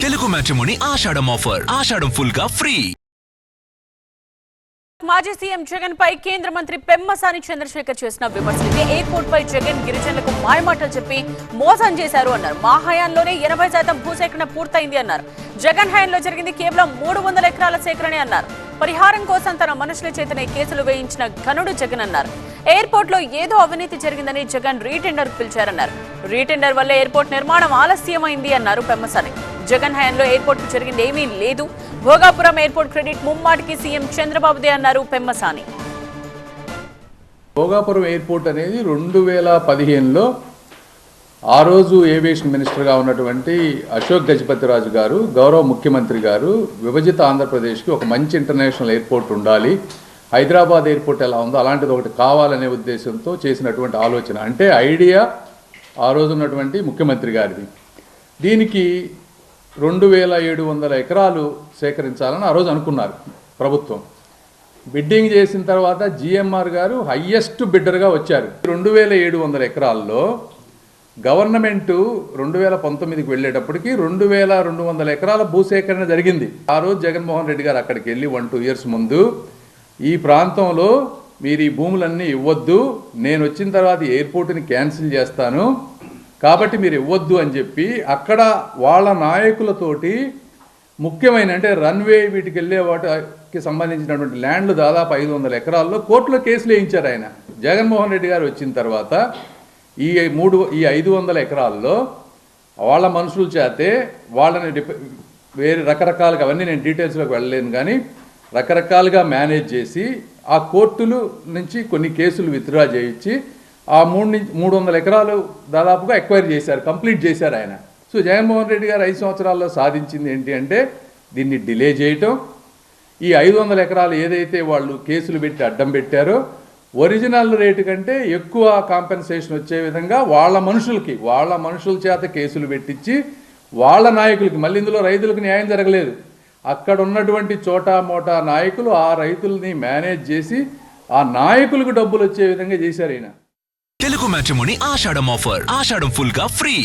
Telugu matrimony ఆషాఢం offer. ఆషాఢం full గా free. మాజీ CM Jagan పై కేంద్ర మంత్రి పెమ్మసాని చంద్రశేఖర్ చేసిన విమర్శలకి ఎయిర్పోర్ట్ పై జగన్ గిరిజనులకు మాయమాటలు చెప్పి మోసం చేశారు అన్నారు. మా హయాంలోనే 80% భూసేకరణ పూర్తయింది అన్నారు. జగన్ హయాంలో జరిగింది కేవలం 300 ఎకరాల సేకరణే అన్నారు. పరిహారం కోసం తన మనుషుల చేతనే కేసులు వేయించిన ఘనుడు జగన్ అన్నారు. ఎయిర్పోర్ట్ లో ఏదో అవినీతి జరిగిందని జగన్ రీటెండర్ పిలిచారన్నారు. రీటెండర్ వల్ల ఎయిర్పోర్ట్ నిర్మాణం ఆలస్యమైంది అన్నారు పెమ్మసాని. జగన్ హయాంలో ఎయిర్పోర్ట్ కు జరిగింది ఏమీ లేదు. భోగాపురం ఎయిర్పోర్ట్ క్రెడిట్ ముమ్మాటికి సీఎం చంద్రబాబుదే అన్నారు పెమ్మసాని. భోగాపురం ఎయిర్పోర్ట్ అనేది 2015లో ఆ రోజు ఏవియేషన్ మినిస్టర్గా ఉన్నటువంటి అశోక్ గజపతిరాజు గారు, గౌరవ ముఖ్యమంత్రి గారు విభజిత ఆంధ్రప్రదేశ్కి ఒక మంచి ఇంటర్నేషనల్ ఎయిర్పోర్ట్ ఉండాలి, హైదరాబాద్ ఎయిర్పోర్ట్ ఎలా ఉందో అలాంటిది ఒకటి కావాలనే ఉద్దేశంతో చేసినటువంటి ఆలోచన. అంటే ఐడియా ఆ రోజు ఉన్నటువంటి ముఖ్యమంత్రి గారిది. దీనికి 2700 ఎకరాలు సేకరించాలని ఆ రోజు అనుకున్నారు ప్రభుత్వం. బిడ్డింగ్ చేసిన తర్వాత జిఎంఆర్ గారు హయ్యెస్ట్ బిడ్డర్గా వచ్చారు. 2700 ఎకరాల్లో గవర్నమెంటు 2019కి వెళ్ళేటప్పటికి 2200 ఎకరాల భూసేకరణ జరిగింది. ఆ రోజు జగన్మోహన్ రెడ్డి గారు అక్కడికి వెళ్ళి 1-2 ఇయర్స్ ముందు ఈ ప్రాంతంలో మీరు ఈ భూములన్నీ ఇవ్వద్దు, నేను వచ్చిన తర్వాత ఎయిర్పోర్ట్ని క్యాన్సిల్ చేస్తాను కాబట్టి మీరు ఇవ్వద్దు అని చెప్పి అక్కడ వాళ్ళ నాయకులతోటి ముఖ్యమైన అంటే రన్వే వీటికి వెళ్ళే వాటికి సంబంధించినటువంటి ల్యాండ్లు దాదాపు 500 ఎకరాల్లో కోర్టులో కేసులు వేయించారు ఆయన. జగన్మోహన్ రెడ్డి గారు వచ్చిన తర్వాత ఈ 500 ఎకరాల్లో వాళ్ళ మనుషుల చేతే వాళ్ళని వేరే రకరకాలుగా, అవన్నీ నేను డీటెయిల్స్లోకి వెళ్ళలేను కానీ రకరకాలుగా మేనేజ్ చేసి ఆ కోర్టుల నుంచి కొన్ని కేసులు విత్డ్రా చేయించి ఆ 300 ఎకరాలు దాదాపుగా ఎక్వైర్ చేశారు, కంప్లీట్ చేశారు ఆయన. సో జగన్మోహన్ రెడ్డి గారు 5 సంవత్సరాల్లో సాధించింది ఏంటి అంటే దీన్ని డిలే చేయటం. ఈ 500 ఎకరాలు ఏదైతే వాళ్ళు కేసులు పెట్టి అడ్డం పెట్టారో ఒరిజినల్ రేటు కంటే ఎక్కువ కాంపెన్సేషన్ వచ్చే విధంగా వాళ్ళ మనుషుల చేత కేసులు పెట్టించి వాళ్ళ నాయకులకి, మళ్ళీ ఇందులో రైతులకు న్యాయం జరగలేదు, అక్కడ ఉన్నటువంటి చోటా మోటా నాయకులు ఆ రైతుల్ని మేనేజ్ చేసి ఆ నాయకులకు డబ్బులు వచ్చే విధంగా చేశారు ఈయన. తెలుగు మ్యాట్రిమోనీ ఆషాఢం ఆఫర్. ఆషాఢం ఫుల్ గా ఫ్రీ.